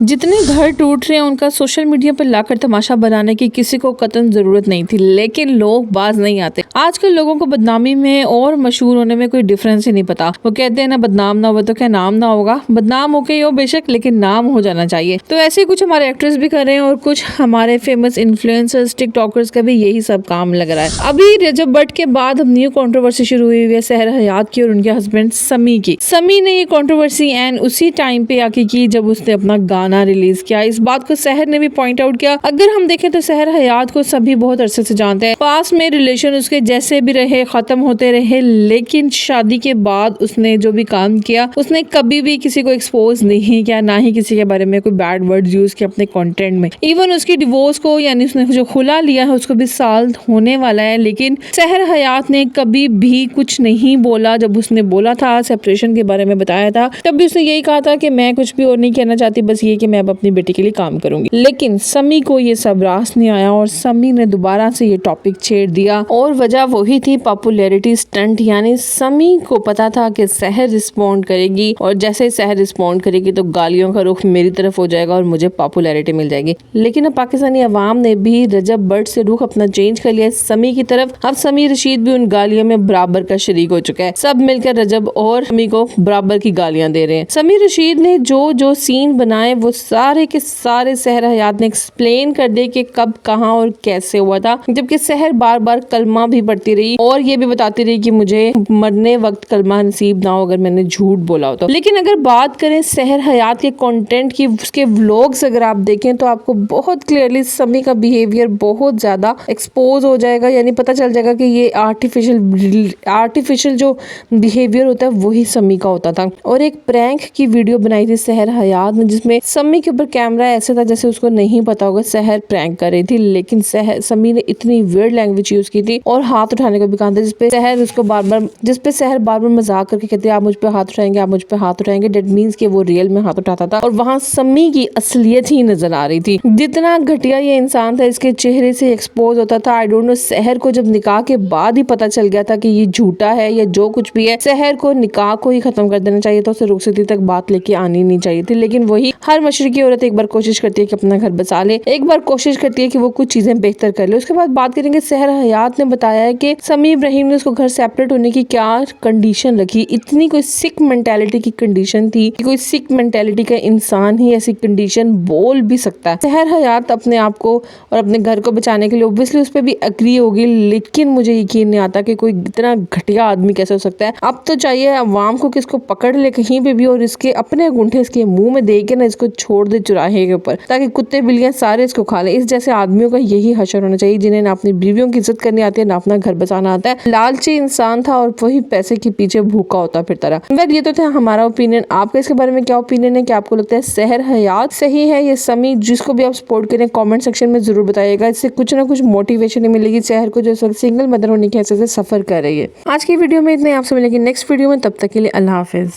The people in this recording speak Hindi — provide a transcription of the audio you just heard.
जितने घर टूट रहे हैं उनका सोशल मीडिया पर लाकर तमाशा बनाने की किसी को कतई जरूरत नहीं थी, लेकिन लोग बाज नहीं आते। आजकल लोगों को बदनामी में और मशहूर होने में कोई डिफरेंस ही नहीं पता। वो कहते हैं ना, बदनाम ना हुआ तो क्या नाम ना होगा। बदनाम होके ही हो बेशक, लेकिन नाम हो जाना चाहिए। तो ऐसे ही कुछ हमारे एक्ट्रेस भी कर रहे हैं और कुछ हमारे फेमस इन्फ्लुएंसर्स टिकटॉकर्स का भी यही सब काम लग रहा है। अभी रजब बट के बाद अब न्यू कंट्रोवर्सी शुरू हुई है सहर हयात की और उनके हस्बैंड समी की। समी ने ये कंट्रोवर्सी एंड उसी टाइम पे आके की जब उसने अपना गाना रिलीज किया। इस बात को सहर ने भी पॉइंट आउट किया। अगर हम देखें तो सहर हयात को सभी बहुत अरसे से जानते हैं। पास में रिलेशन उसके जैसे भी रहे, खत्म होते रहे, लेकिन शादी के बाद उसने जो भी काम किया उसने कभी भी किसी को एक्सपोज नहीं किया, ना ही किसी के बारे में कोई बैड वर्ड यूज किया अपने कंटेंट में। इवन उसकी डिवोर्स को यानी उसने जो खुला लिया है उसको भी साल होने वाला है, लेकिन सहर हयात ने कभी भी कुछ नहीं बोला। जब उसने बोला था सेपरेशन के बारे में बताया था, तब भी उसने यही कहा था कि मैं कुछ भी और नहीं कहना चाहती, बस ये कि मैं अब अपनी बेटी के लिए काम करूंगी। लेकिन समी को ये सब रास नहीं आया और समी ने दोबारा से ये टॉपिक छेड़ दिया और वजह वही थी पॉपुलैरिटी स्टंट। यानी समी को पता था कि सहर रिस्पॉन्ड करेगी और जैसे सहर रिस्पॉन्ड करेगी तो गालियों का रुख मेरी तरफ हो जाएगा और मुझे पॉपुलैरिटी मिल जाएगी। लेकिन अब पाकिस्तानी अवाम ने भी रजब बट से रुख अपना चेंज कर लिया समी की तरफ। अब समी रशीद भी उन गालियों में बराबर का शरीक हो चुका है। सब मिलकर रजब और समी को बराबर की गालियां दे रहे हैं। समी रशीद ने जो सीन बनाए वो सारे के सारे सहर हयात ने एक्सप्लेन कर दिए कि कब, कहां और कैसे हुआ था। जबकि सहर बार बार कलमा भी पढ़ती रही और ये भी बताती रही कि मुझे मरने वक्त कलमा नसीब ना हो अगर मैंने झूठ बोला हो तो। लेकिन अगर बात करें सहर हयात के कंटेंट की, उसके व्लॉग्स अगर आप देखें तो आपको बहुत क्लियरली समी का बिहेवियर बहुत ज्यादा एक्सपोज हो जाएगा। यानी पता चल जाएगा कि ये आर्टिफिशियल जो बिहेवियर होता है वही समी का होता था। और एक प्रैंक की वीडियो बनाई थी सहर हयात ने जिसमें समी के ऊपर कैमरा ऐसे था जैसे उसको नहीं पता होगा सहर प्रैंक कर रही थी, लेकिन समी ने इतनी वियर्ड लैंग्वेज यूज की थी और हाथ उठाने को भी कहा था जिसपे सहर बार बार मजाक करके कहते आप मुझ पे हाथ उठाएंगे, आप मुझ पे हाथ उठाएंगे। डेट मीन्स कि वो रियल में हाथ उठाता था और वहाँ समी की असलियत ही नजर आ रही थी। जितना घटिया ये इंसान था इसके चेहरे से एक्सपोज होता था। आई डोंट नो, सहर को जब निकाह के बाद ही पता चल गया था कि ये झूठा है या जो कुछ भी है, सहर को निकाह को ही खत्म कर देना चाहिए था, उसे रुखसती तक बात लेके आनी नहीं चाहिए थी। लेकिन वही हर मशरकी औरत एक बार कोशिश करती है कि अपना घर बचा ले, एक बार कोशिश करती है कि वो कुछ चीजें बेहतर कर ले। उसके बाद बात करेंगे सहर हयात ने बताया है कि समी इब्राहिम ने उसको घर सेपरेट होने की क्या कंडीशन रखी। इतनी कोई सिक मेंटालिटी की कंडीशन थी कि कोई सिक मेंटालिटी का इंसान ही ऐसी कंडीशन बोल भी सकता है। सहर हयात अपने आप को और अपने घर को बचाने के लिए ऑब्वियसली उस पर भी अग्री होगी, लेकिन मुझे यकीन नहीं आता कि कोई इतना घटिया आदमी कैसे हो सकता है। अब तो चाहिए अवाम को कि इसको पकड़ ले कहीं पे भी और इसके अपने गुंठे इसके मुंह में दे के ना इसको छोड़ दे चुराहे के ऊपर, ताकि कुत्ते बिल्लियां सारे इसको खा ले। इस जैसे आदमियों का यही हशर होना चाहिए जिन्हें ना अपनी बीवियों की इज्जत करनी आती है ना अपना घर बचाना आता है। लालची इंसान था और वही पैसे के पीछे भूखा होता फिरता रहा। वेल, ये तो था हमारा ओपिनियन। आपका इसके बारे में क्या ओपिनियन है? क्या आपको लगता है सहर हयात सही है या समी? जिसको भी आप सपोर्ट करें कमेंट सेक्शन में जरूर बताइएगा। इससे कुछ ना कुछ मोटिवेशन मिलेगी सहर को जो इस वक्त सिंगल मदर होने के ऐसे सफर कर रही है। आज की वीडियो में इतने, आपसे मिलेगी नेक्स्ट वीडियो में। तब तक के लिए अल्लाह हाफिज।